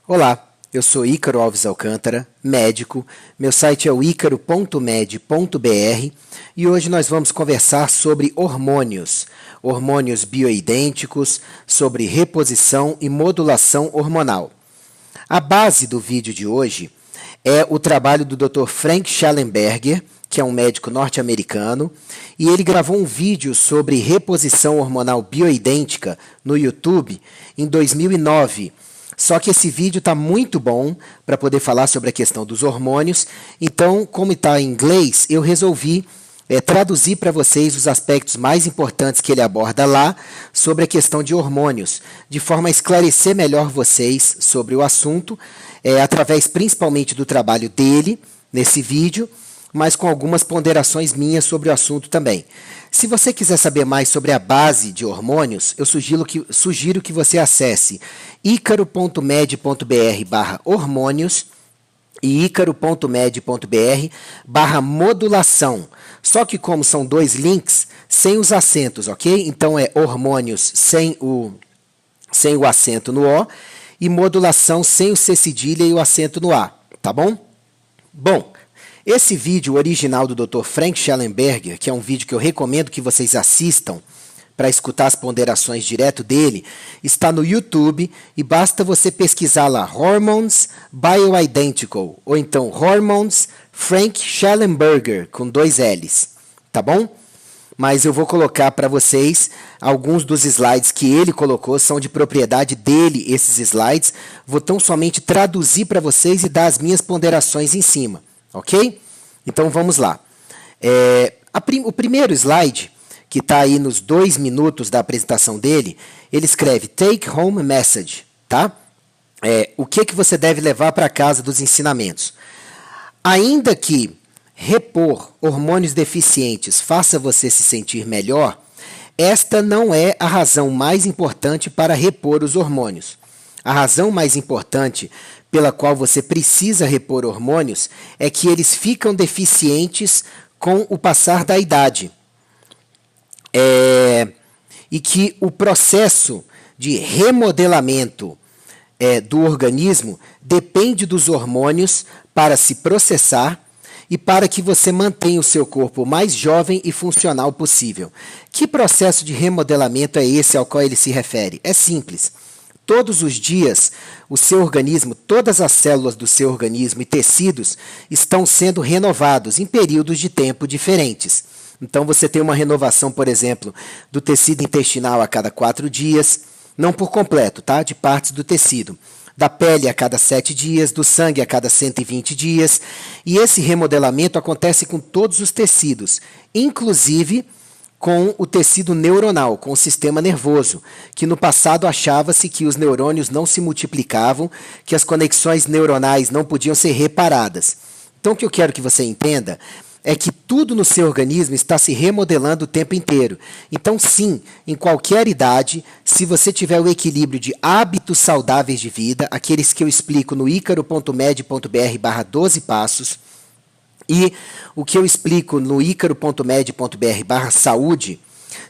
Olá, eu sou Ícaro Alves Alcântara, médico. Meu site é o icaro.med.br e hoje nós vamos conversar sobre hormônios bioidênticos, sobre reposição e modulação hormonal. A base do vídeo de hoje é o trabalho do Dr. Frank Shallenberger, que é um médico norte-americano, e ele gravou um vídeo sobre reposição hormonal bioidêntica no YouTube em 2009. Só que esse vídeo está muito bom para poder falar sobre a questão dos hormônios, então, como está em inglês, eu resolvi traduzir para vocês os aspectos mais importantes que ele aborda lá sobre a questão de hormônios, de forma a esclarecer melhor vocês sobre o assunto, através principalmente do trabalho dele nesse vídeo, mas com algumas ponderações minhas sobre o assunto também. Se você quiser saber mais sobre a base de hormônios, eu sugiro que você acesse icaro.med.br/hormônios e icaro.med.br/modulação. Só que como são dois links, sem os acentos, ok? Então é hormônios sem o acento no O e modulação sem o C cedilha e o acento no A, tá bom? Bom, esse vídeo original do Dr. Frank Shallenberger, que é um vídeo que eu recomendo que vocês assistam para escutar as ponderações direto dele, está no YouTube e basta você pesquisar lá Hormones Bioidentical ou então Hormones Frank Shallenberger com 2 L's, tá bom? Mas eu vou colocar para vocês alguns dos slides que ele colocou, são de propriedade dele esses slides, vou tão somente traduzir para vocês e dar as minhas ponderações em cima. Ok? Então vamos lá. O primeiro slide, que está aí nos 2 minutos da apresentação dele, ele escreve Take Home Message, tá? O que você deve levar para casa dos ensinamentos. Ainda que repor hormônios deficientes faça você se sentir melhor, esta não é a razão mais importante para repor os hormônios. A razão mais importante pela qual você precisa repor hormônios é que eles ficam deficientes com o passar da idade. E que o processo de remodelamento do organismo depende dos hormônios para se processar e para que você mantenha o seu corpo mais jovem e funcional possível. Que processo de remodelamento é esse ao qual ele se refere? É simples. Todos os dias, o seu organismo, todas as células do seu organismo e tecidos estão sendo renovados em períodos de tempo diferentes. Então, você tem uma renovação, por exemplo, do tecido intestinal a cada 4 dias, não por completo, tá? De partes do tecido. Da pele a cada 7 dias, do sangue a cada 120 dias. E esse remodelamento acontece com todos os tecidos, inclusive com o tecido neuronal, com o sistema nervoso, que no passado achava-se que os neurônios não se multiplicavam, que as conexões neuronais não podiam ser reparadas. Então, o que eu quero que você entenda é que tudo no seu organismo está se remodelando o tempo inteiro. Então, sim, em qualquer idade, se você tiver o equilíbrio de hábitos saudáveis de vida, aqueles que eu explico no icaro.med.br/12 passos, e o que eu explico no icaro.med.br/saúde,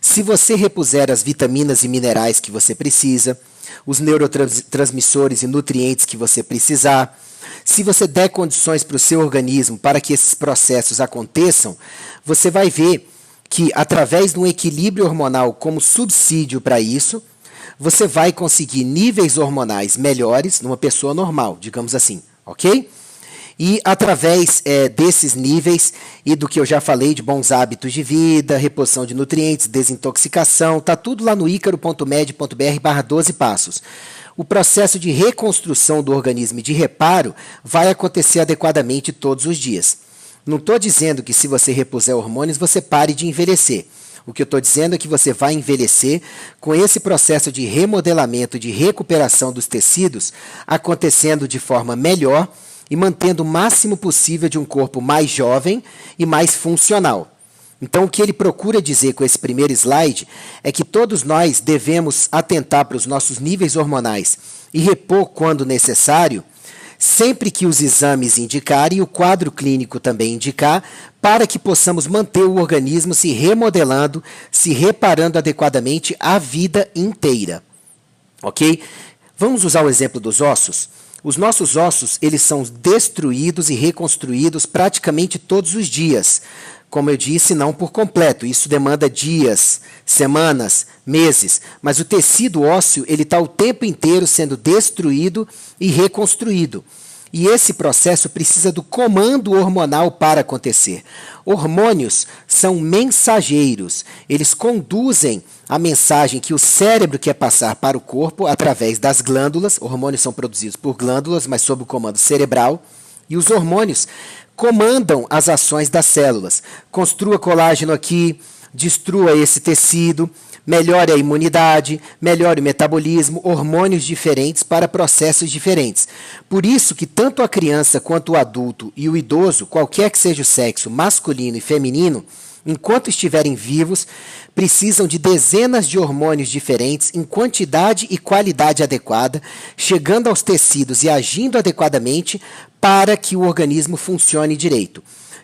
se você repuser as vitaminas e minerais que você precisa, os neurotransmissores e nutrientes que você precisar, se você der condições para o seu organismo para que esses processos aconteçam, você vai ver que, através de um equilíbrio hormonal como subsídio para isso, você vai conseguir níveis hormonais melhores numa pessoa normal, digamos assim, ok? E através desses níveis e do que eu já falei de bons hábitos de vida, reposição de nutrientes, desintoxicação, está tudo lá no icaro.med.br/12 passos. O processo de reconstrução do organismo e de reparo vai acontecer adequadamente todos os dias. Não estou dizendo que se você repuser hormônios você pare de envelhecer. O que eu estou dizendo é que você vai envelhecer com esse processo de remodelamento, de recuperação dos tecidos acontecendo de forma melhor e mantendo o máximo possível de um corpo mais jovem e mais funcional. Então, o que ele procura dizer com esse primeiro slide é que todos nós devemos atentar para os nossos níveis hormonais e repor quando necessário, sempre que os exames indicarem e o quadro clínico também indicar, para que possamos manter o organismo se remodelando, se reparando adequadamente a vida inteira. Ok? Vamos usar o exemplo dos ossos. Os nossos ossos, eles são destruídos e reconstruídos praticamente todos os dias. Como eu disse, não por completo. Isso demanda dias, semanas, meses. Mas o tecido ósseo, ele está o tempo inteiro sendo destruído e reconstruído. E esse processo precisa do comando hormonal para acontecer. Hormônios são mensageiros. Eles conduzem a mensagem que o cérebro quer passar para o corpo através das glândulas. Hormônios são produzidos por glândulas, mas sob o comando cerebral. E os hormônios comandam as ações das células. Construa colágeno aqui, destrua esse tecido, melhore a imunidade, melhore o metabolismo, hormônios diferentes para processos diferentes. Por isso que tanto a criança quanto o adulto e o idoso, qualquer que seja o sexo, masculino e feminino, enquanto estiverem vivos, precisam de dezenas de hormônios diferentes em quantidade e qualidade adequada, chegando aos tecidos e agindo adequadamente para que o organismo funcione direito.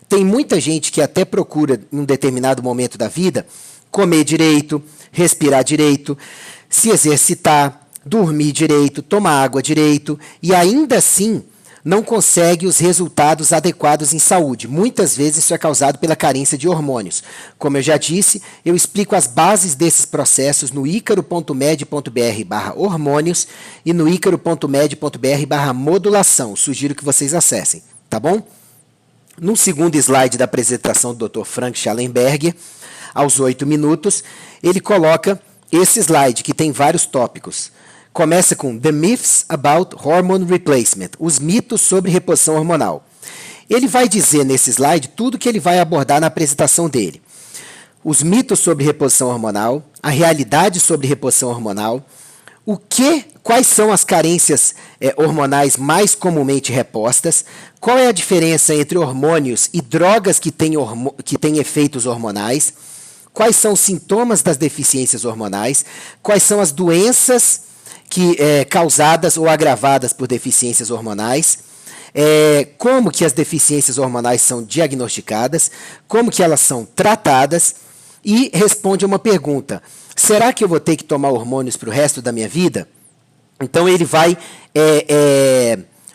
Tem muita gente que até procura, em um determinado momento da vida, comer direito, respirar direito, se exercitar, dormir direito, tomar água direito, e ainda assim não consegue os resultados adequados em saúde. Muitas vezes isso é causado pela carência de hormônios. Como eu já disse, eu explico as bases desses processos no icaro.med.br/hormônios e no icaro.med.br/modulação. Sugiro que vocês acessem, tá bom? No segundo slide da apresentação do Dr. Frank Schallenberger, aos 8 minutos, ele coloca esse slide, que tem vários tópicos. Começa com The Myths About Hormone Replacement, os mitos sobre reposição hormonal. Ele vai dizer nesse slide tudo que ele vai abordar na apresentação dele. Os mitos sobre reposição hormonal, a realidade sobre reposição hormonal, quais são as carências hormonais mais comumente repostas, qual é a diferença entre hormônios e drogas que têm efeitos hormonais, quais são os sintomas das deficiências hormonais, quais são as doenças causadas ou agravadas por deficiências hormonais, como que as deficiências hormonais são diagnosticadas, como que elas são tratadas, e responde a uma pergunta: será que eu vou ter que tomar hormônios para o resto da minha vida? Então ele vai,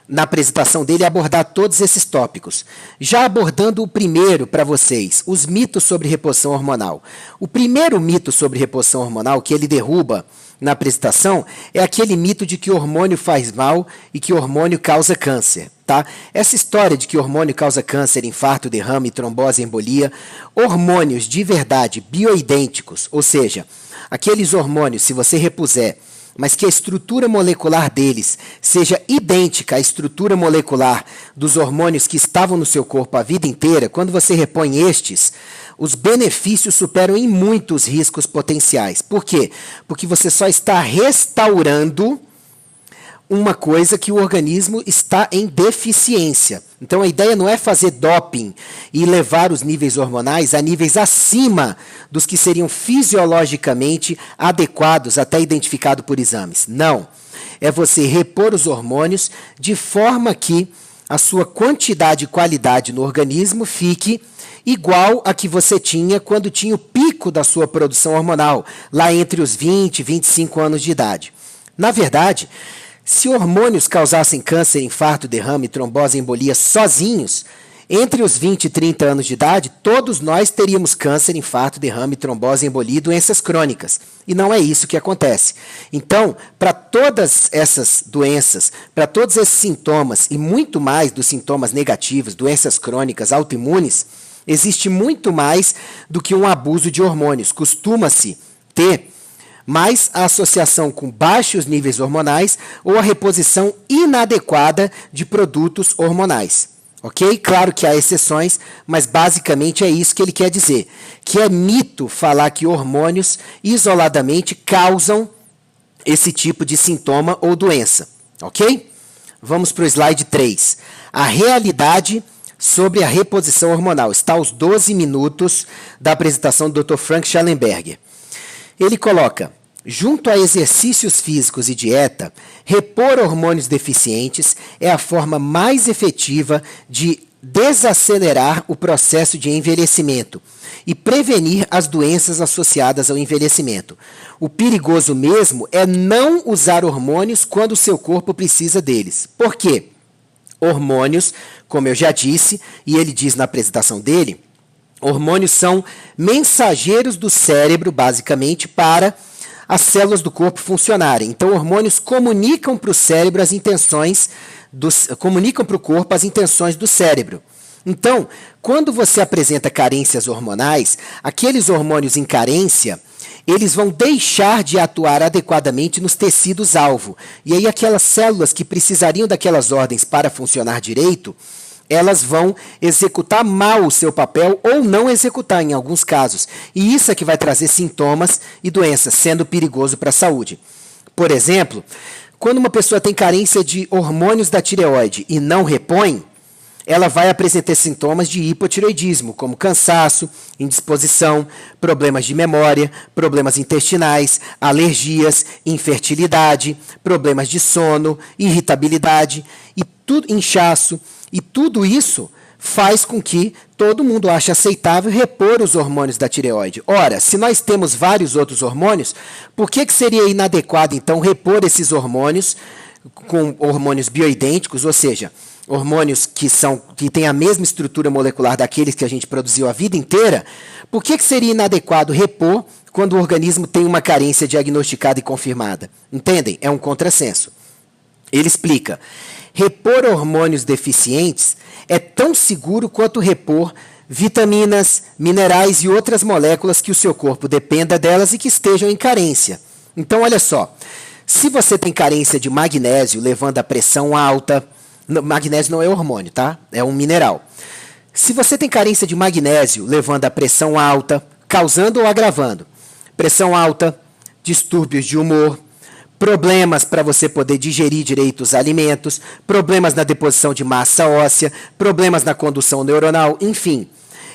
na apresentação dele, abordar todos esses tópicos. Já abordando o primeiro para vocês, os mitos sobre reposição hormonal. O primeiro mito sobre reposição hormonal que ele derruba na apresentação é aquele mito de que hormônio faz mal e que hormônio causa câncer. Tá? Essa história de que hormônio causa câncer, infarto, derrame, trombose, embolia, hormônios de verdade bioidênticos, ou seja, aqueles hormônios, se você repuser, mas que a estrutura molecular deles seja idêntica à estrutura molecular dos hormônios que estavam no seu corpo a vida inteira, quando você repõe estes, os benefícios superam em muito os riscos potenciais. Por quê? Porque você só está restaurando uma coisa que o organismo está em deficiência. Então a ideia não é fazer doping e levar os níveis hormonais a níveis acima dos que seriam fisiologicamente adequados, até identificado por exames. Não. É você repor os hormônios de forma que a sua quantidade e qualidade no organismo fique igual a que você tinha quando tinha o pico da sua produção hormonal, lá entre os 20 e 25 anos de idade. Na verdade, se hormônios causassem câncer, infarto, derrame, trombose, embolia sozinhos, entre os 20 e 30 anos de idade, todos nós teríamos câncer, infarto, derrame, trombose, embolia e doenças crônicas. E não é isso que acontece. Então, para todas essas doenças, para todos esses sintomas e muito mais dos sintomas negativos, doenças crônicas, autoimunes, existe muito mais do que um abuso de hormônios. Costuma-se ter mais a associação com baixos níveis hormonais ou a reposição inadequada de produtos hormonais. Ok? Claro que há exceções, mas basicamente é isso que ele quer dizer. Que é mito falar que hormônios isoladamente causam esse tipo de sintoma ou doença. Ok? Vamos para o slide 3. A realidade sobre a reposição hormonal. Está aos 12 minutos da apresentação do Dr. Frank Schallenberger. Ele coloca: junto a exercícios físicos e dieta, repor hormônios deficientes é a forma mais efetiva de desacelerar o processo de envelhecimento e prevenir as doenças associadas ao envelhecimento. O perigoso mesmo é não usar hormônios quando o seu corpo precisa deles. Por quê? Hormônios, como eu já disse, e ele diz na apresentação dele, hormônios são mensageiros do cérebro, basicamente, para as células do corpo funcionarem. Então, hormônios comunicam para o cérebro as intenções, comunicam para o corpo as intenções do cérebro. Então, quando você apresenta carências hormonais, aqueles hormônios em carência, eles vão deixar de atuar adequadamente nos tecidos-alvo. E aí aquelas células que precisariam daquelas ordens para funcionar direito, elas vão executar mal o seu papel ou não executar em alguns casos. E isso é que vai trazer sintomas e doenças, sendo perigoso para a saúde. Por exemplo, quando uma pessoa tem carência de hormônios da tireoide e não repõe, ela vai apresentar sintomas de hipotireoidismo, como cansaço, indisposição, problemas de memória, problemas intestinais, alergias, infertilidade, problemas de sono, irritabilidade, inchaço. E tudo isso faz com que todo mundo ache aceitável repor os hormônios da tireoide. Ora, se nós temos vários outros hormônios, por que seria inadequado, então, repor esses hormônios com hormônios bioidênticos, ou seja, hormônios que têm a mesma estrutura molecular daqueles que a gente produziu a vida inteira? Por que seria inadequado repor quando o organismo tem uma carência diagnosticada e confirmada? Entendem? É um contrassenso. Ele explica: repor hormônios deficientes é tão seguro quanto repor vitaminas, minerais e outras moléculas que o seu corpo dependa delas e que estejam em carência. Então, olha só, se você tem carência de magnésio, levando a pressão alta, magnésio não é hormônio, tá? É um mineral. Se você tem carência de magnésio, levando a pressão alta, causando ou agravando pressão alta, distúrbios de humor, problemas para você poder digerir direito os alimentos, problemas na deposição de massa óssea, problemas na condução neuronal, enfim.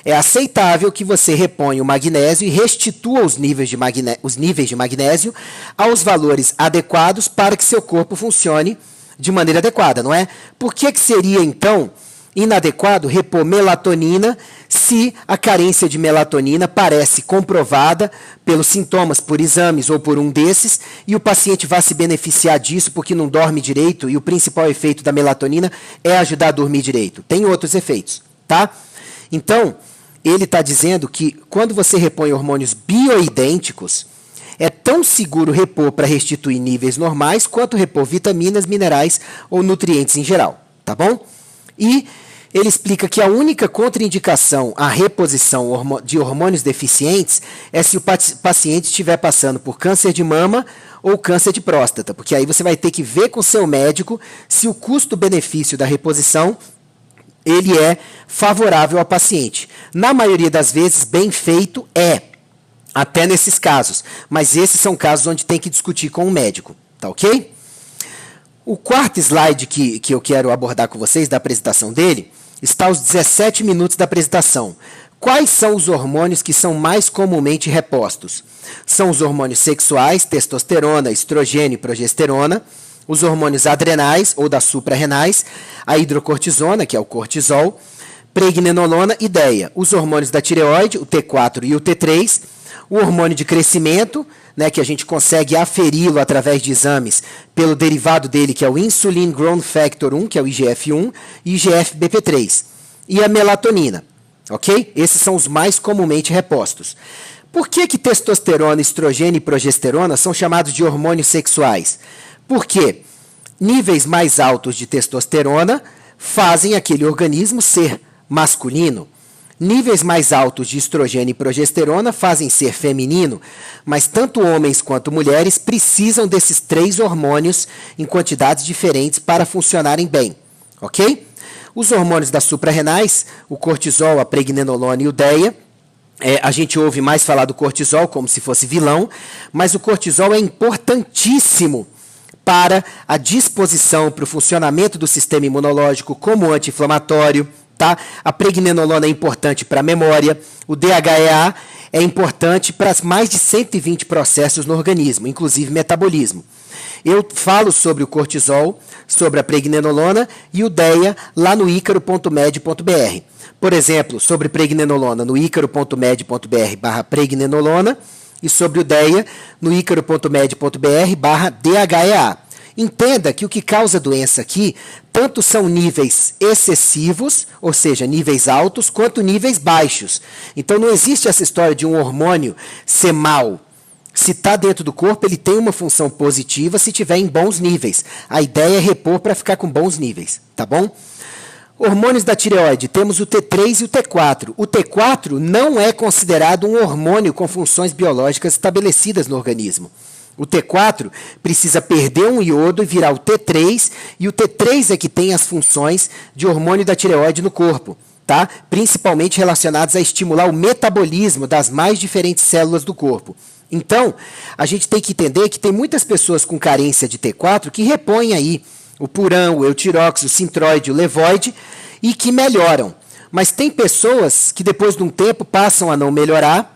É aceitável que você reponha o magnésio e restitua os níveis de magnésio aos valores adequados para que seu corpo funcione de maneira adequada, não é? Por que seria, então, inadequado repor melatonina se a carência de melatonina parece comprovada pelos sintomas, por exames ou por um desses, e o paciente vai se beneficiar disso porque não dorme direito e o principal efeito da melatonina é ajudar a dormir direito. Tem outros efeitos, tá? Então, ele está dizendo que quando você repõe hormônios bioidênticos, é tão seguro repor para restituir níveis normais quanto repor vitaminas, minerais ou nutrientes em geral, tá bom? E ele explica que a única contraindicação à reposição de hormônios deficientes é se o paciente estiver passando por câncer de mama ou câncer de próstata, porque aí você vai ter que ver com o seu médico se o custo-benefício da reposição ele é favorável ao paciente. Na maioria das vezes, bem feito até nesses casos, mas esses são casos onde tem que discutir com o médico, tá ok? O quarto slide que eu quero abordar com vocês, da apresentação dele, está aos 17 minutos da apresentação. Quais são os hormônios que são mais comumente repostos? São os hormônios sexuais, testosterona, estrogênio e progesterona, os hormônios adrenais ou das suprarrenais, a hidrocortisona, que é o cortisol, pregnenolona e DEA, os hormônios da tireoide, o T4 e o T3, o hormônio de crescimento, né, que a gente consegue aferi-lo através de exames pelo derivado dele, que é o Insulin Growth Factor 1, que é o IGF-1, e IGF-BP3, e a melatonina, ok? Esses são os mais comumente repostos. Por que testosterona, estrogênio e progesterona são chamados de hormônios sexuais? Porque níveis mais altos de testosterona fazem aquele organismo ser masculino. Níveis mais altos de estrogênio e progesterona fazem ser feminino, mas tanto homens quanto mulheres precisam desses três hormônios em quantidades diferentes para funcionarem bem, ok? Os hormônios das suprarrenais, o cortisol, a pregnenolona e o DEA, a gente ouve mais falar do cortisol como se fosse vilão, mas o cortisol é importantíssimo para a disposição, para o funcionamento do sistema imunológico como anti-inflamatório, tá? A pregnenolona é importante para a memória, o DHEA é importante para mais de 120 processos no organismo, inclusive metabolismo. Eu falo sobre o cortisol, sobre a pregnenolona e o DEA lá no icaro.med.br. Por exemplo, sobre pregnenolona no icaro.med.br/pregnenolona e sobre o DEA no icaro.med.br/DHEA. Entenda que o que causa doença aqui, tanto são níveis excessivos, ou seja, níveis altos, quanto níveis baixos. Então não existe essa história de um hormônio ser mal. Se está dentro do corpo, ele tem uma função positiva se estiver em bons níveis. A ideia é repor para ficar com bons níveis, tá bom? Hormônios da tireoide, temos o T3 e o T4. O T4 não é considerado um hormônio com funções biológicas estabelecidas no organismo. O T4 precisa perder um iodo e virar o T3, e o T3 é que tem as funções de hormônio da tireoide no corpo, tá? Principalmente relacionadas a estimular o metabolismo das mais diferentes células do corpo. Então, a gente tem que entender que tem muitas pessoas com carência de T4 que repõem aí o purão, o eutirox, o sintroide, o levoide e que melhoram. Mas tem pessoas que depois de um tempo passam a não melhorar,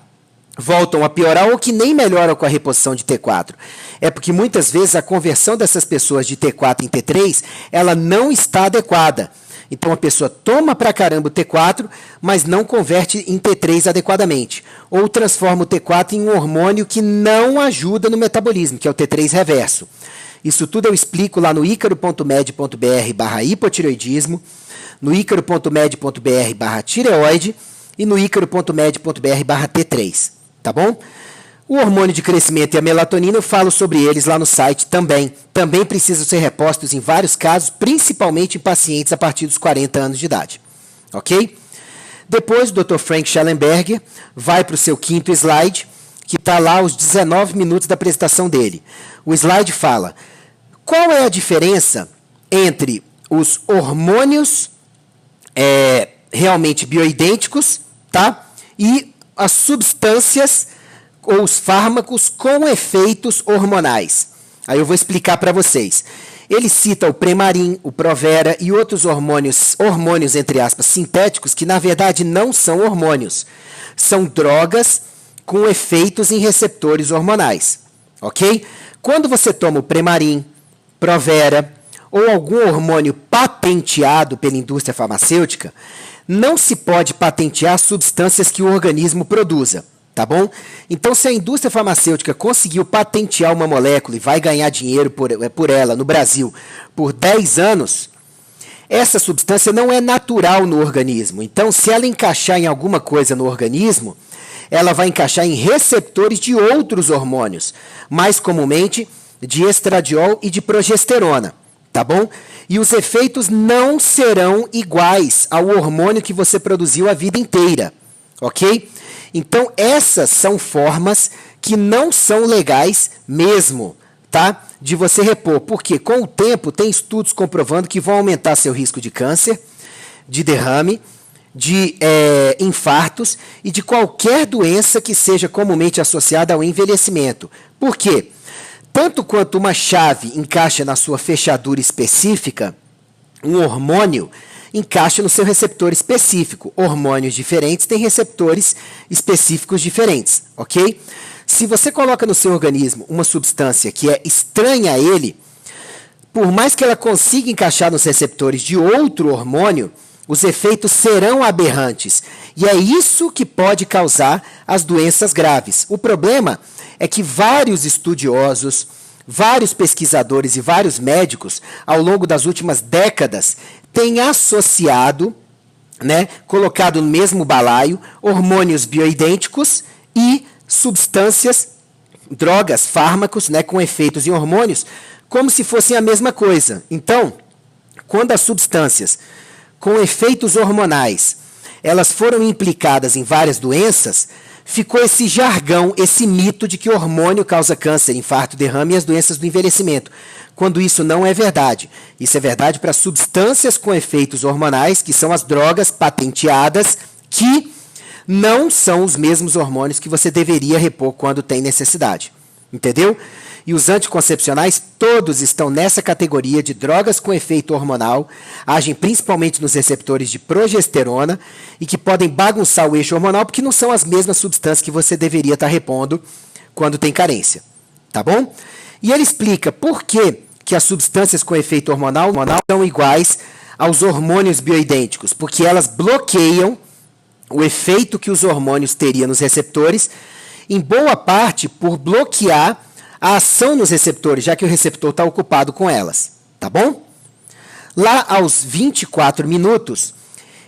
voltam a piorar ou que nem melhoram com a reposição de T4. É porque muitas vezes a conversão dessas pessoas de T4 em T3, ela não está adequada. Então a pessoa toma pra caramba o T4, mas não converte em T3 adequadamente. Ou transforma o T4 em um hormônio que não ajuda no metabolismo, que é o T3 reverso. Isso tudo eu explico lá no icaro.med.br/hipotireoidismo, no icaro.med.br/tireoide e no icaro.med.br/T3. Tá bom? O hormônio de crescimento e a melatonina, eu falo sobre eles lá no site também. Também precisam ser repostos em vários casos, principalmente em pacientes a partir dos 40 anos de idade. Ok? Depois, o Dr. Frank Schellenberger vai para o seu quinto slide, que está lá os 19 minutos da apresentação dele. O slide fala, qual é a diferença entre os hormônios realmente bioidênticos, tá? E as substâncias ou os fármacos com efeitos hormonais. Aí eu vou explicar para vocês. Ele cita o Premarin, o Provera e outros hormônios entre aspas, sintéticos, que na verdade não são hormônios. São drogas com efeitos em receptores hormonais. Ok? Quando você toma o Premarin, Provera ou algum hormônio patenteado pela indústria farmacêutica, não se pode patentear substâncias que o organismo produza, tá bom? Então, se a indústria farmacêutica conseguiu patentear uma molécula e vai ganhar dinheiro por ela no Brasil por 10 anos, essa substância não é natural no organismo. Então, se ela encaixar em alguma coisa no organismo, ela vai encaixar em receptores de outros hormônios, mais comumente de estradiol e de progesterona. Tá bom? E os efeitos não serão iguais ao hormônio que você produziu a vida inteira, ok? Então, essas são formas que não são legais mesmo, tá? De você repor, porque com o tempo tem estudos comprovando que vão aumentar seu risco de câncer, de derrame, de infartos e de qualquer doença que seja comumente associada ao envelhecimento. Por quê? Tanto quanto uma chave encaixa na sua fechadura específica, um hormônio encaixa no seu receptor específico. Hormônios diferentes têm receptores específicos diferentes, ok? Se você coloca no seu organismo uma substância que é estranha a ele, por mais que ela consiga encaixar nos receptores de outro hormônio, os efeitos serão aberrantes. E é isso que pode causar as doenças graves. O problema é que vários estudiosos, vários pesquisadores e vários médicos, ao longo das últimas décadas, têm associado, colocado no mesmo balaio, hormônios bioidênticos e substâncias, drogas, fármacos, com efeitos em hormônios, como se fossem a mesma coisa. Então, quando as substâncias com efeitos hormonais, elas foram implicadas em várias doenças, ficou esse jargão, esse mito de que hormônio causa câncer, infarto, derrame e as doenças do envelhecimento, quando isso não é verdade. Isso é verdade para substâncias com efeitos hormonais, que são as drogas patenteadas, que não são os mesmos hormônios que você deveria repor quando tem necessidade. Entendeu? E os anticoncepcionais, todos estão nessa categoria de drogas com efeito hormonal, agem principalmente nos receptores de progesterona e que podem bagunçar o eixo hormonal porque não são as mesmas substâncias que você deveria estar repondo quando tem carência. Tá bom? E ele explica por que as substâncias com efeito hormonal são iguais aos hormônios bioidênticos, porque elas bloqueiam o efeito que os hormônios teriam nos receptores, em boa parte por bloquear a ação nos receptores, já que o receptor está ocupado com elas, tá bom? Lá aos 24 minutos,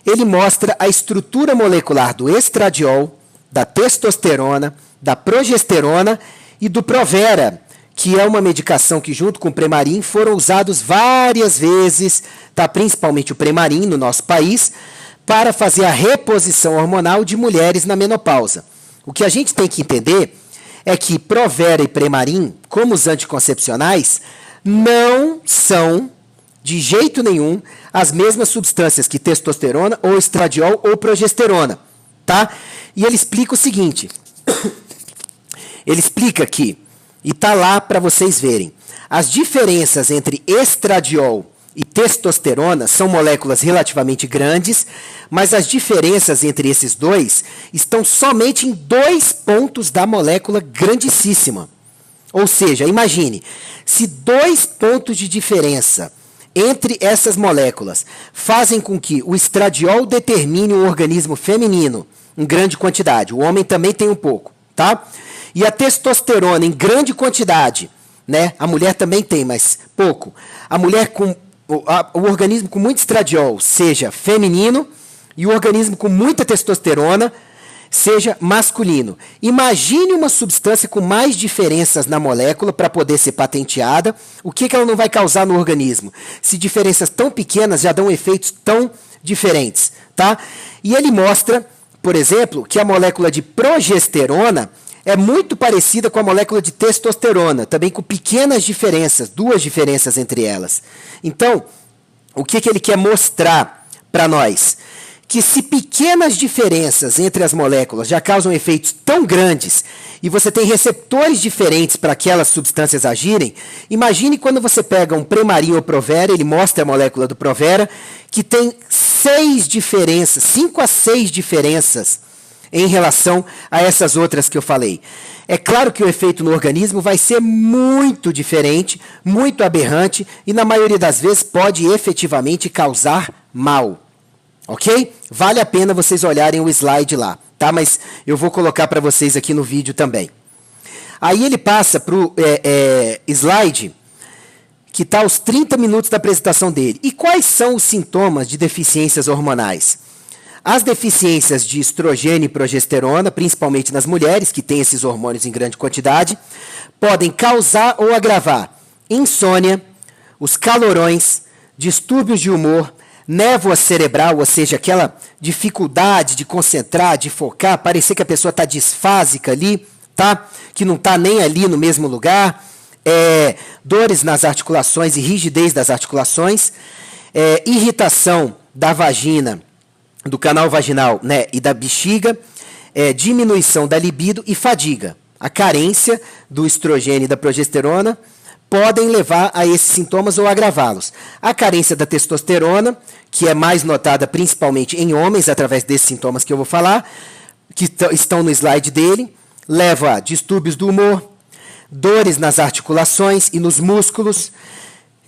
ele mostra a estrutura molecular do estradiol, da testosterona, da progesterona e do Provera, que é uma medicação que, junto com o Premarin, foram usados várias vezes, tá? Principalmente o Premarin no nosso país, para fazer a reposição hormonal de mulheres na menopausa. O que a gente tem que entender é que Provera e Premarin, como os anticoncepcionais, não são, de jeito nenhum, as mesmas substâncias que testosterona ou estradiol ou progesterona, tá? E ele explica o seguinte, ele explica que, e tá lá para vocês verem, as diferenças entre estradiol e testosterona são moléculas relativamente grandes, mas as diferenças entre esses dois estão somente em 2 pontos da molécula grandíssima. Ou seja, imagine, se 2 pontos de diferença entre essas moléculas fazem com que o estradiol determine um organismo feminino em grande quantidade, o homem também tem um pouco, tá? E a testosterona em grande quantidade, né? A mulher também tem, mas pouco. A mulher com o organismo com muito estradiol seja feminino e o organismo com muita testosterona seja masculino. Imagine uma substância com mais diferenças na molécula para poder ser patenteada. O que ela não vai causar no organismo? Se diferenças tão pequenas já dão efeitos tão diferentes, tá? E ele mostra, por exemplo, que a molécula de progesterona é muito parecida com a molécula de testosterona, também com pequenas diferenças, 2 diferenças entre elas. Então, o que ele quer mostrar para nós? Que se pequenas diferenças entre as moléculas já causam efeitos tão grandes e você tem receptores diferentes para aquelas substâncias agirem, imagine quando você pega um Premarin ou Provera, ele mostra a molécula do Provera, que tem 6 diferenças, 5 a 6 diferenças em relação a essas outras que eu falei. É claro que o efeito no organismo vai ser muito diferente, muito aberrante e na maioria das vezes pode efetivamente causar mal. Ok? Vale a pena vocês olharem o slide lá, tá? Mas eu vou colocar para vocês aqui no vídeo também. Aí ele passa para o slide que está aos 30 minutos da apresentação dele. E quais são os sintomas de deficiências hormonais? As deficiências de estrogênio e progesterona, principalmente nas mulheres, que têm esses hormônios em grande quantidade, podem causar ou agravar insônia, os calorões, distúrbios de humor, névoa cerebral, ou seja, aquela dificuldade de concentrar, de focar, parecer que a pessoa está disfásica ali, tá? Que não está nem ali no mesmo lugar, dores nas articulações e rigidez das articulações, irritação da vagina, do canal vaginal, né, e da bexiga, diminuição da libido e fadiga. A carência do estrogênio e da progesterona podem levar a esses sintomas ou agravá-los. A carência da testosterona, que é mais notada principalmente em homens, através desses sintomas que eu vou falar, que estão no slide dele, leva a distúrbios do humor, dores nas articulações e nos músculos,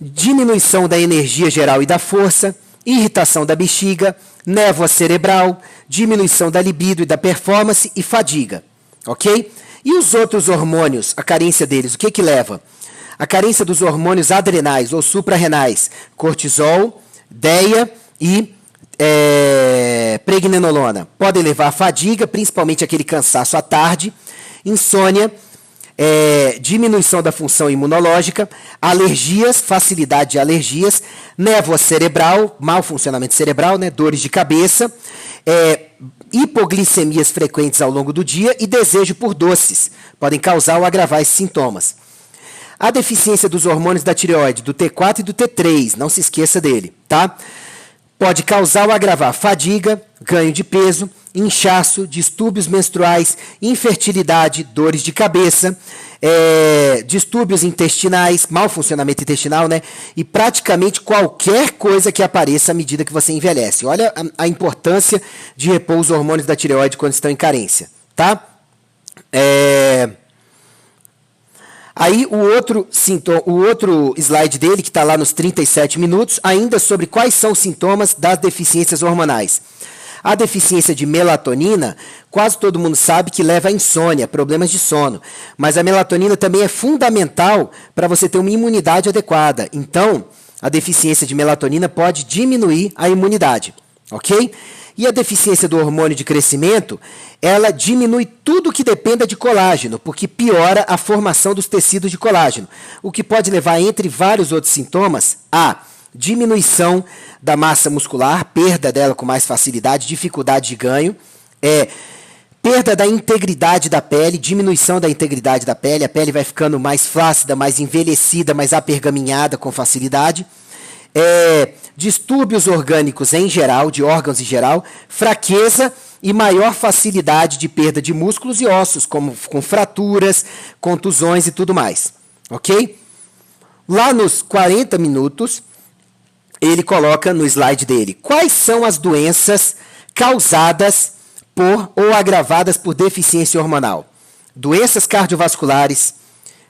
diminuição da energia geral e da força, irritação da bexiga, névoa cerebral, diminuição da libido e da performance e fadiga. Ok? E os outros hormônios, a carência deles, o que leva? A carência dos hormônios adrenais ou suprarrenais, cortisol, DEA e pregnenolona. Podem levar a fadiga, principalmente aquele cansaço à tarde, insônia, diminuição da função imunológica, alergias, facilidade de alergias, névoa cerebral, mau funcionamento cerebral, né, dores de cabeça, hipoglicemias frequentes ao longo do dia e desejo por doces. Podem causar ou agravar esses sintomas. A deficiência dos hormônios da tireoide, do T4 e do T3, não se esqueça dele, tá? Pode causar ou agravar fadiga, ganho de peso, inchaço, distúrbios menstruais, infertilidade, dores de cabeça, distúrbios intestinais, mau funcionamento intestinal, né? E praticamente qualquer coisa que apareça à medida que você envelhece. Olha a importância de repor os hormônios da tireoide quando estão em carência, tá? Aí o outro slide dele, que está lá nos 37 minutos, ainda sobre quais são os sintomas das deficiências hormonais. A deficiência de melatonina, quase todo mundo sabe que leva a insônia, problemas de sono. Mas a melatonina também é fundamental para você ter uma imunidade adequada. Então, a deficiência de melatonina pode diminuir a imunidade, ok? E a deficiência do hormônio de crescimento, ela diminui tudo que dependa de colágeno, porque piora a formação dos tecidos de colágeno, o que pode levar, entre vários outros sintomas, a diminuição da massa muscular, perda dela com mais facilidade, dificuldade de ganho, perda da integridade da pele, diminuição da integridade da pele, a pele vai ficando mais flácida, mais envelhecida, mais apergaminhada com facilidade, distúrbios orgânicos em geral, de órgãos em geral, fraqueza e maior facilidade de perda de músculos e ossos, como com fraturas, contusões e tudo mais, ok? Lá nos 40 minutos, ele coloca no slide dele quais são as doenças causadas por ou agravadas por deficiência hormonal. Doenças cardiovasculares,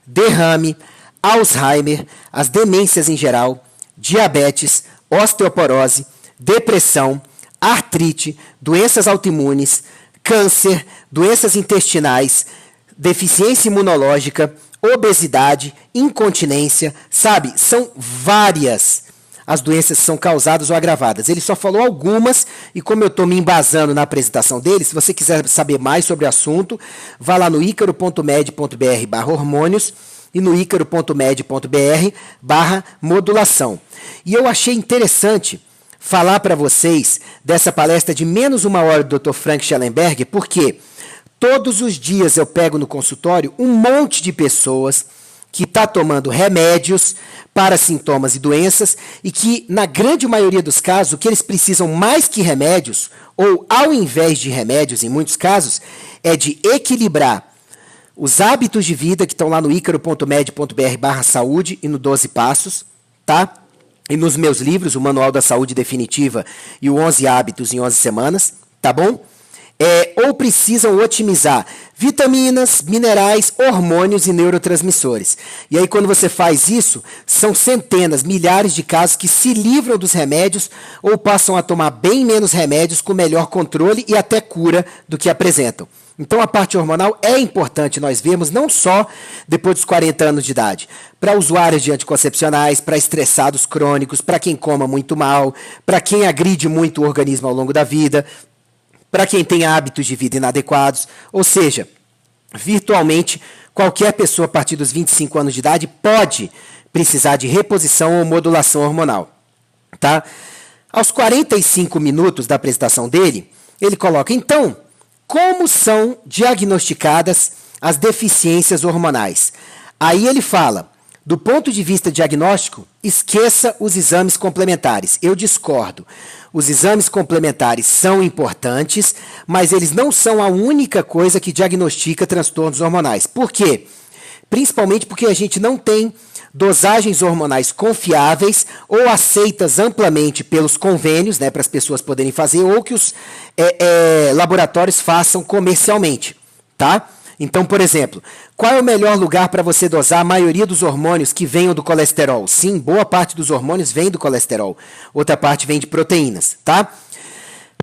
derrame, Alzheimer, as demências em geral, diabetes, osteoporose, depressão, artrite, doenças autoimunes, câncer, doenças intestinais, deficiência imunológica, obesidade, incontinência, sabe? São várias as doenças que são causadas ou agravadas. Ele só falou algumas, e como eu estou me embasando na apresentação dele, se você quiser saber mais sobre o assunto, vá lá no icaro.med.br/hormônios e no icaro.med.br/modulação. E eu achei interessante falar para vocês dessa palestra de menos uma hora do Dr. Frank Schellenberg, porque todos os dias eu pego no consultório um monte de pessoas que está tomando remédios para sintomas e doenças e que, na grande maioria dos casos, o que eles precisam mais que remédios, ou ao invés de remédios, em muitos casos, é de equilibrar os hábitos de vida que estão lá no icaro.med.br/saúde e no 12 Passos, tá? E nos meus livros, o Manual da Saúde Definitiva e o 11 Hábitos em 11 Semanas, tá bom? Ou precisam otimizar vitaminas, minerais, hormônios e neurotransmissores. E aí, quando você faz isso, são centenas, milhares de casos que se livram dos remédios ou passam a tomar bem menos remédios com melhor controle e até cura do que apresentam. Então, a parte hormonal é importante nós vermos, não só depois dos 40 anos de idade, para usuários de anticoncepcionais, para estressados crônicos, para quem coma muito mal, para quem agride muito o organismo ao longo da vida, para quem tem hábitos de vida inadequados, ou seja, virtualmente qualquer pessoa a partir dos 25 anos de idade pode precisar de reposição ou modulação hormonal. Tá? Aos 45 minutos da apresentação dele, ele coloca, então, como são diagnosticadas as deficiências hormonais? Aí ele fala, do ponto de vista diagnóstico, esqueça os exames complementares. Eu discordo. Os exames complementares são importantes, mas eles não são a única coisa que diagnostica transtornos hormonais. Por quê? Principalmente porque a gente não tem dosagens hormonais confiáveis ou aceitas amplamente pelos convênios, né, para as pessoas poderem fazer, ou que os laboratórios façam comercialmente, tá? Então, por exemplo, qual é o melhor lugar para você dosar a maioria dos hormônios que venham do colesterol? Sim, boa parte dos hormônios vem do colesterol. Outra parte vem de proteínas, tá?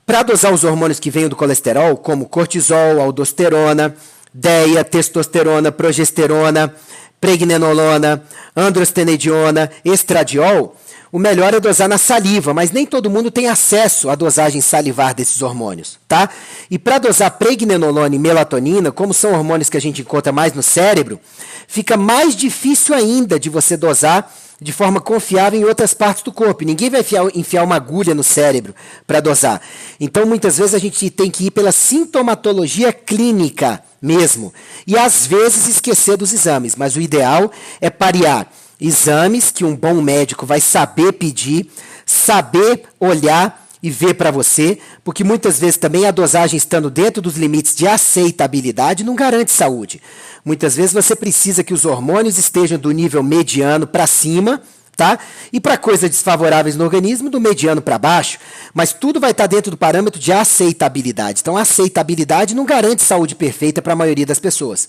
Para dosar os hormônios que venham do colesterol, como cortisol, aldosterona, DEA, testosterona, progesterona, pregnenolona, androstenediona, estradiol, o melhor é dosar na saliva, mas nem todo mundo tem acesso à dosagem salivar desses hormônios, tá? E para dosar pregnenolona e melatonina, como são hormônios que a gente encontra mais no cérebro, fica mais difícil ainda de você dosar de forma confiável em outras partes do corpo. Ninguém vai enfiar uma agulha no cérebro para dosar. Então, muitas vezes a gente tem que ir pela sintomatologia clínica mesmo. E às vezes esquecer dos exames, mas o ideal é parear exames que um bom médico vai saber pedir, saber olhar e ver para você, porque muitas vezes também a dosagem estando dentro dos limites de aceitabilidade não garante saúde. Muitas vezes você precisa que os hormônios estejam do nível mediano para cima, tá? E para coisas desfavoráveis no organismo, do mediano para baixo, mas tudo vai estar dentro do parâmetro de aceitabilidade. Então, a aceitabilidade não garante saúde perfeita para a maioria das pessoas,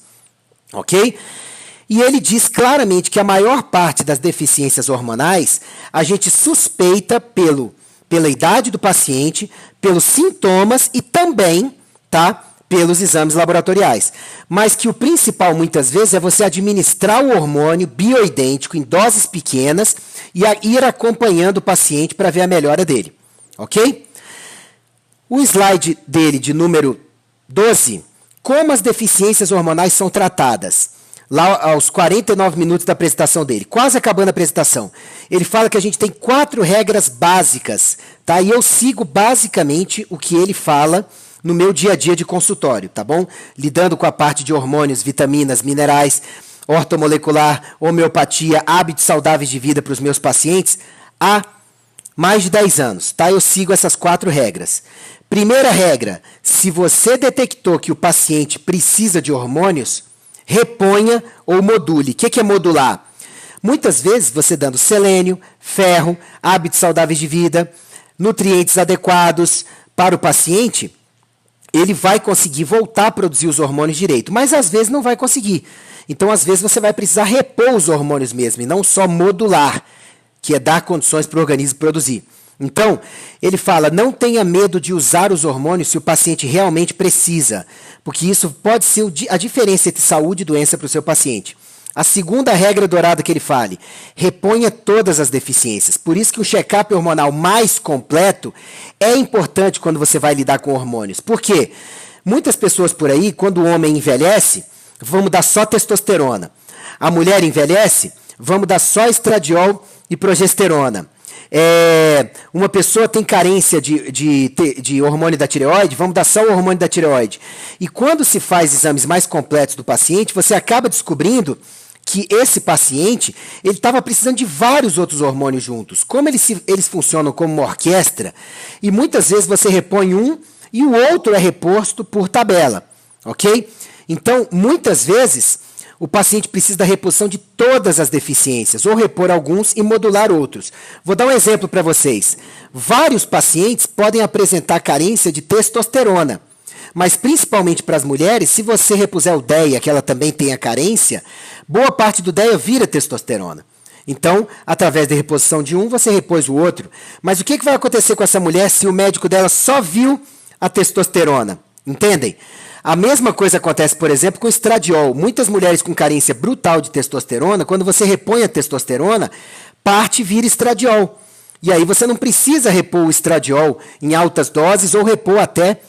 ok? E ele diz claramente que a maior parte das deficiências hormonais a gente suspeita pela idade do paciente, pelos sintomas e também, tá, pelos exames laboratoriais. Mas que o principal, muitas vezes, é você administrar o hormônio bioidêntico em doses pequenas e ir acompanhando o paciente para ver a melhora dele. Ok? O slide dele, de número 12, como as deficiências hormonais são tratadas. Lá aos 49 minutos da apresentação dele, quase acabando a apresentação, ele fala que a gente tem 4 regras básicas, tá? E eu sigo basicamente o que ele fala no meu dia a dia de consultório, tá bom? Lidando com a parte de hormônios, vitaminas, minerais, ortomolecular, homeopatia, hábitos saudáveis de vida para os meus pacientes há mais de 10 anos, tá? Eu sigo essas 4 regras. Primeira regra, se você detectou que o paciente precisa de hormônios, reponha ou module. O que é modular? Muitas vezes você dando selênio, ferro, hábitos saudáveis de vida, nutrientes adequados para o paciente, ele vai conseguir voltar a produzir os hormônios direito, mas às vezes não vai conseguir. Então, às vezes, você vai precisar repor os hormônios mesmo, e não só modular, que é dar condições para o organismo produzir. Então, ele fala, não tenha medo de usar os hormônios se o paciente realmente precisa, porque isso pode ser a diferença entre saúde e doença para o seu paciente. A segunda regra dourada que ele fale, reponha todas as deficiências. Por isso que o check-up hormonal mais completo é importante quando você vai lidar com hormônios. Por quê? Muitas pessoas por aí, quando o homem envelhece, vamos dar só testosterona. A mulher envelhece, vamos dar só estradiol e progesterona. Uma pessoa tem carência de hormônio da tireoide, vamos dar só o hormônio da tireoide. E quando se faz exames mais completos do paciente, você acaba descobrindo que esse paciente ele estava precisando de vários outros hormônios juntos. Como eles funcionam como uma orquestra, e muitas vezes você repõe um e o outro é reposto por tabela. Ok? Então, muitas vezes, o paciente precisa da reposição de todas as deficiências, ou repor alguns e modular outros. Vou dar um exemplo para vocês. Vários pacientes podem apresentar carência de testosterona, mas principalmente para as mulheres, se você repuser o DEA, que ela também tem a carência, boa parte do DEA vira testosterona. Então, através da reposição de um, você repôs o outro. Mas o que vai acontecer com essa mulher se o médico dela só viu a testosterona? Entendem? A mesma coisa acontece, por exemplo, com o estradiol. Muitas mulheres com carência brutal de testosterona, quando você repõe a testosterona, parte vira estradiol. E aí você não precisa repor o estradiol em altas doses ou repor até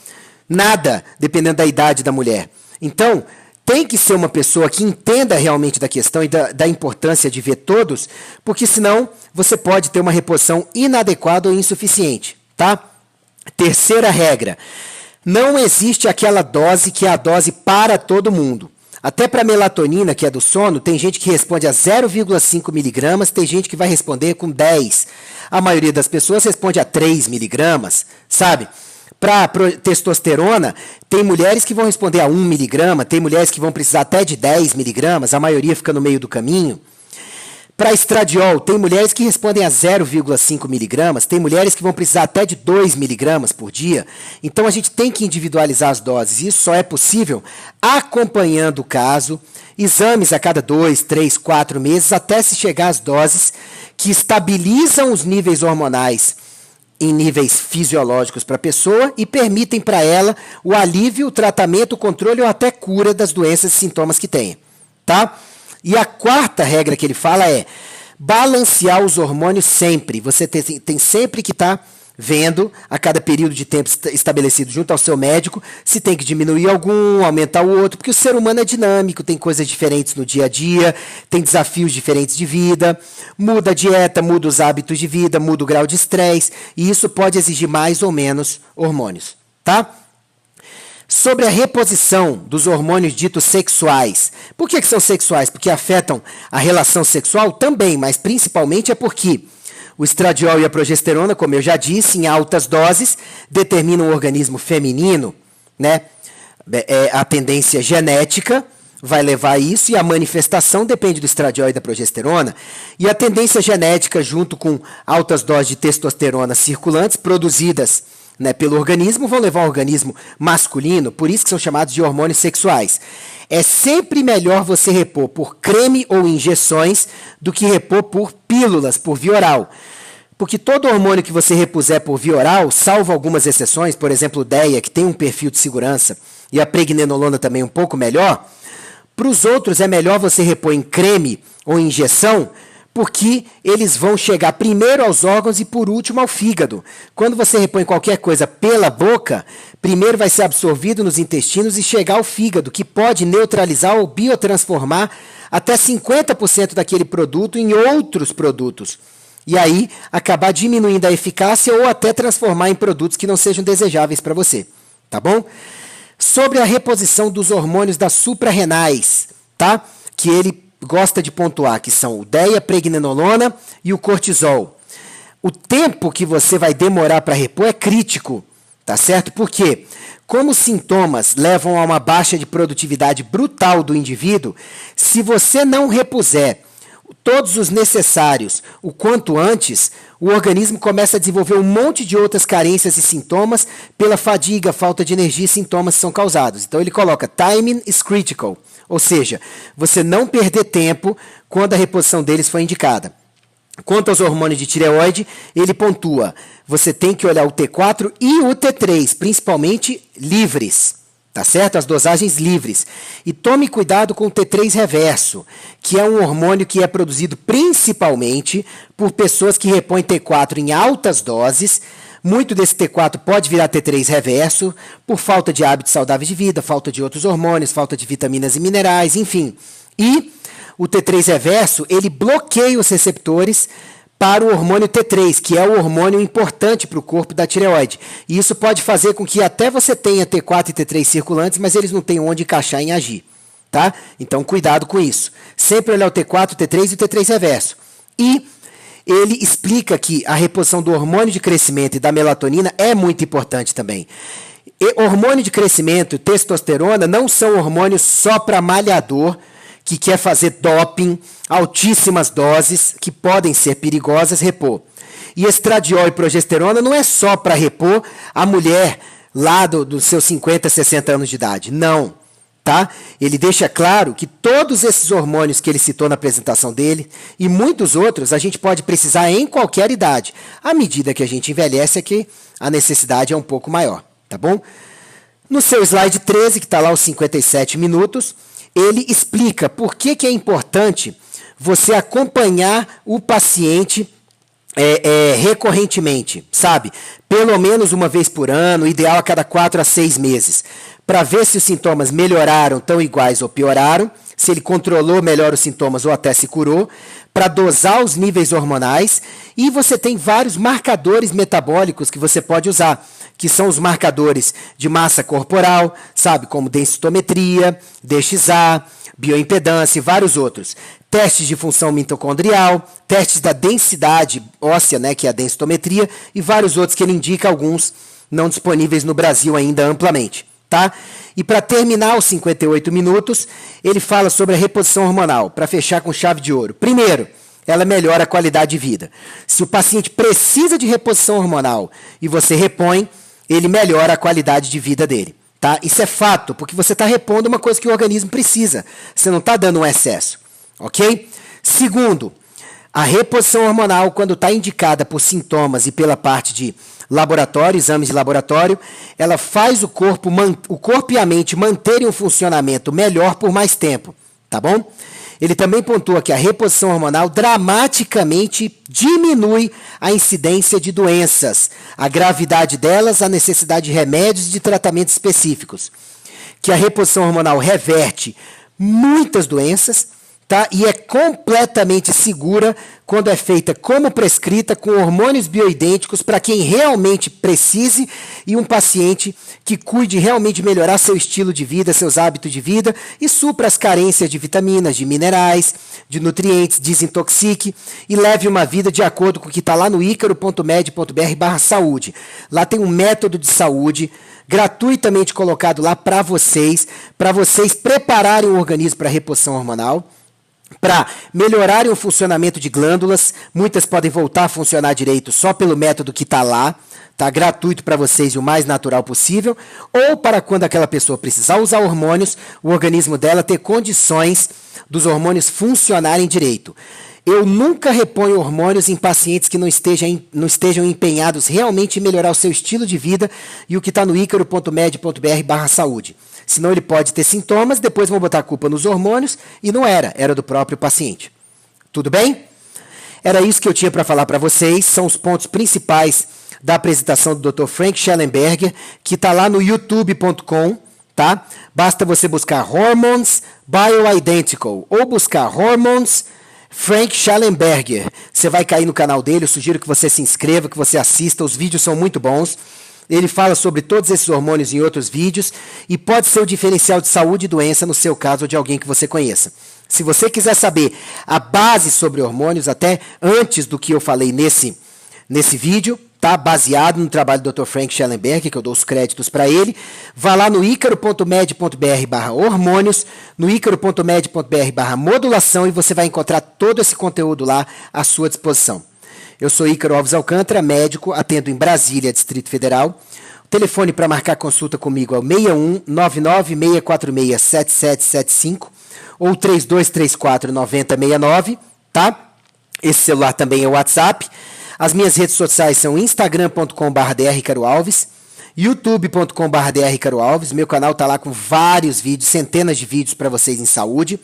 nada, dependendo da idade da mulher. Então, tem que ser uma pessoa que entenda realmente da questão e da importância de ver todos, porque senão você pode ter uma reposição inadequada ou insuficiente, tá? Terceira regra. Não existe aquela dose que é a dose para todo mundo. Até para a melatonina, que é do sono, tem gente que responde a 0,5 miligramas, tem gente que vai responder com 10. A maioria das pessoas responde a 3 miligramas, sabe? Para testosterona, tem mulheres que vão responder a 1 miligrama, tem mulheres que vão precisar até de 10 miligramas, a maioria fica no meio do caminho. Para estradiol, tem mulheres que respondem a 0,5 miligramas, tem mulheres que vão precisar até de 2 miligramas por dia. Então, a gente tem que individualizar as doses. Isso só é possível acompanhando o caso, exames a cada 2, 3, 4 meses, até se chegar às doses que estabilizam os níveis hormonais em níveis fisiológicos para a pessoa e permitem para ela o alívio, o tratamento, o controle ou até cura das doenças e sintomas que tenha. Tá? E a quarta regra que ele fala é balancear os hormônios sempre. Você tem sempre que estar vendo, a cada período de tempo estabelecido junto ao seu médico, se tem que diminuir algum, aumentar o outro, porque o ser humano é dinâmico, tem coisas diferentes no dia a dia, tem desafios diferentes de vida, muda a dieta, muda os hábitos de vida, muda o grau de estresse, e isso pode exigir mais ou menos hormônios, tá? Sobre a reposição dos hormônios ditos sexuais. Por que são sexuais? Porque afetam a relação sexual também, mas principalmente é porque o estradiol e a progesterona, como eu já disse, em altas doses, determinam o organismo feminino, né? A tendência genética vai levar a isso, e a manifestação depende do estradiol e da progesterona. E a tendência genética, junto com altas doses de testosterona circulantes, produzidas, né, pelo organismo, vão levar ao organismo masculino, por isso que são chamados de hormônios sexuais. é sempre melhor você repor por creme ou injeções do que repor por pílulas, por via oral. Porque todo hormônio que você repuser por via oral, salvo algumas exceções, por exemplo, o DEA, que tem um perfil de segurança, e a pregnenolona também um pouco melhor, para os outros é melhor você repor em creme ou injeção, porque eles vão chegar primeiro aos órgãos e por último ao fígado. Quando você repõe qualquer coisa pela boca, primeiro vai ser absorvido nos intestinos e chegar ao fígado, que pode neutralizar ou biotransformar até 50% daquele produto em outros produtos. E aí, acabar diminuindo a eficácia ou até transformar em produtos que não sejam desejáveis para você. Tá bom? Sobre a reposição dos hormônios das suprarrenais, tá? Que ele gosta de pontuar, que são o DEA, pregnenolona e o cortisol. O tempo que você vai demorar para repor é crítico, tá certo? Por quê? Como os sintomas levam a uma baixa de produtividade brutal do indivíduo, se você não repuser todos os necessários o quanto antes, o organismo começa a desenvolver um monte de outras carências e sintomas pela fadiga, falta de energia e sintomas que são causados. Então ele coloca timing is critical, ou seja, você não perder tempo quando a reposição deles foi indicada. Quanto aos hormônios de tireoide, ele pontua, você tem que olhar o T4 e o T3, principalmente livres. Tá certo? As dosagens livres. E tome cuidado com o T3 reverso, que é um hormônio que é produzido principalmente por pessoas que repõem T4 em altas doses. Muito desse T4 pode virar T3 reverso por falta de hábitos saudáveis de vida, falta de outros hormônios, falta de vitaminas e minerais, enfim. E o T3 reverso, ele bloqueia os receptores para o hormônio T3, que é o hormônio importante para o corpo da tireoide. E isso pode fazer com que até você tenha T4 e T3 circulantes, mas eles não tenham onde encaixar em agir. Tá? Então, cuidado com isso. Sempre olhar o T4, o T3 e o T3 reverso. E ele explica que a reposição do hormônio de crescimento e da melatonina é muito importante também. E hormônio de crescimento e testosterona não são hormônios só para malhador, que quer fazer doping, altíssimas doses, que podem ser perigosas, repor. E estradiol e progesterona não é só para repor a mulher lá dos seus 50, 60 anos de idade. Não. Tá? Ele deixa claro que todos esses hormônios que ele citou na apresentação dele e muitos outros a gente pode precisar em qualquer idade. À medida que a gente envelhece é que a necessidade é um pouco maior. Tá bom? No seu slide 13, que está lá os 57 minutos, ele explica por que é importante você acompanhar o paciente recorrentemente, sabe? Pelo menos uma vez por ano, ideal a cada 4 a 6 meses, para ver se os sintomas melhoraram, tão iguais ou pioraram, se ele controlou melhor os sintomas ou até se curou, para dosar os níveis hormonais, e você tem vários marcadores metabólicos que você pode usar, que são os marcadores de massa corporal, sabe, como densitometria, DXA, bioimpedância e vários outros. Testes de função mitocondrial, testes da densidade óssea, né, que é a densitometria, e vários outros que ele indica, alguns não disponíveis no Brasil ainda amplamente. Tá? E para terminar os 58 minutos, ele fala sobre a reposição hormonal, para fechar com chave de ouro. Primeiro, ela melhora a qualidade de vida. Se o paciente precisa de reposição hormonal e você repõe, ele melhora a qualidade de vida dele. Tá? Isso é fato, porque você está repondo uma coisa que o organismo precisa. Você não está dando um excesso. Ok? Segundo, a reposição hormonal, quando está indicada por sintomas e pela parte de laboratório, exames de laboratório, ela faz o corpo e a mente manterem um funcionamento melhor por mais tempo, tá bom? Ele também pontua que a reposição hormonal dramaticamente diminui a incidência de doenças, a gravidade delas, a necessidade de remédios e de tratamentos específicos. Que a reposição hormonal reverte muitas doenças, tá? E é completamente segura quando é feita como prescrita, com hormônios bioidênticos para quem realmente precise e um paciente que cuide realmente de melhorar seu estilo de vida, seus hábitos de vida e supra as carências de vitaminas, de minerais, de nutrientes, desintoxique e leve uma vida de acordo com o que está lá no icaro.med.br/saúde. Lá tem um método de saúde gratuitamente colocado lá para vocês prepararem o organismo para a reposição hormonal, para melhorarem o funcionamento de glândulas. Muitas podem voltar a funcionar direito só pelo método que está lá, tá? Gratuito para vocês e o mais natural possível, ou para quando aquela pessoa precisar usar hormônios, o organismo dela ter condições dos hormônios funcionarem direito. Eu nunca reponho hormônios em pacientes que não estejam empenhados realmente em melhorar o seu estilo de vida e o que está no icaro.med.br/saúde. Senão ele pode ter sintomas, depois vão botar a culpa nos hormônios e não era do próprio paciente. Tudo bem? Era isso que eu tinha para falar para vocês, são os pontos principais da apresentação do Dr. Frank Shellenberger, que está lá no youtube.com, tá? Basta você buscar Hormones Bioidentical ou buscar Hormones Frank Shellenberger. Você vai cair no canal dele, eu sugiro que você se inscreva, que você assista, os vídeos são muito bons. Ele fala sobre todos esses hormônios em outros vídeos e pode ser o diferencial de saúde e doença no seu caso ou de alguém que você conheça. Se você quiser saber a base sobre hormônios, até antes do que eu falei nesse vídeo, tá baseado no trabalho do Dr. Frank Shellenberger, que eu dou os créditos para ele, vá lá no icaro.med.br/hormônios, no icaro.med.br/modulação e você vai encontrar todo esse conteúdo lá à sua disposição. Eu sou Ícaro Alves Alcântara, médico, atendo em Brasília, Distrito Federal. O telefone para marcar consulta comigo é o 61 99646 7775 ou 3234 9069, tá? Esse celular também é o WhatsApp. As minhas redes sociais são instagram.com/drricaroalves, youtube.com/drricaroalves. Meu canal está lá com vários vídeos, centenas de vídeos para vocês em saúde.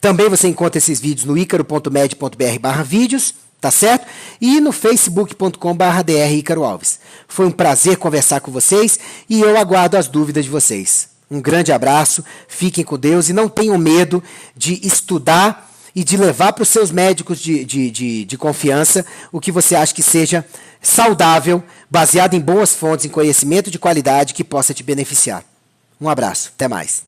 Também você encontra esses vídeos no icaro.med.br/vídeos, tá certo? E no facebook.com/drricaroalves. Foi um prazer conversar com vocês e eu aguardo as dúvidas de vocês. Um grande abraço, fiquem com Deus e não tenham medo de estudar e de levar para os seus médicos de confiança o que você acha que seja saudável, baseado em boas fontes, em conhecimento de qualidade que possa te beneficiar. Um abraço, até mais.